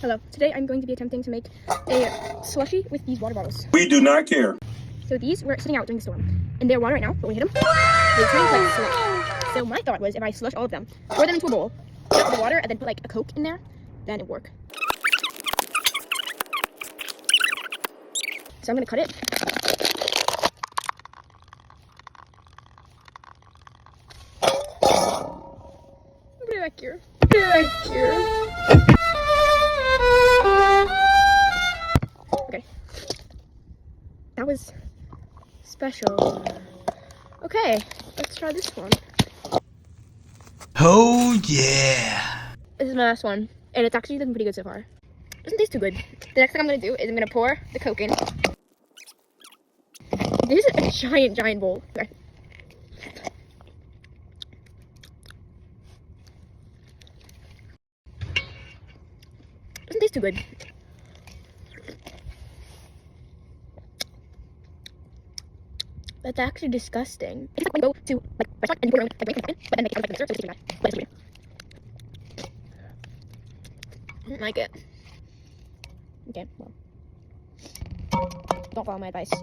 Hello. Today I'm going to be attempting to make a slushy with these water bottles. We do not care. So these were sitting out during the storm, and they're water right now, but when we hit them, they turn into like slush. So my thought was if I slush all of them, pour them into a bowl, put out the water, and then put like a Coke in there, then it'd work. So I'm gonna cut it. Put it back here. Put it back here. Okay. That was special. Okay, let's try this one. Oh yeah! This is my last one, and it's actually looking pretty good so far. Doesn't taste too good. The next thing I'm gonna do is I'm gonna pour the Coke in. This is a giant bowl. Okay. Doesn't taste too good. That's actually disgusting. It's like when you go to like a restaurant and you put your own like drink in, but then they have like the dessert, so it's tasting bad. But it's weird. I don't like it. Okay, well. Don't follow my advice.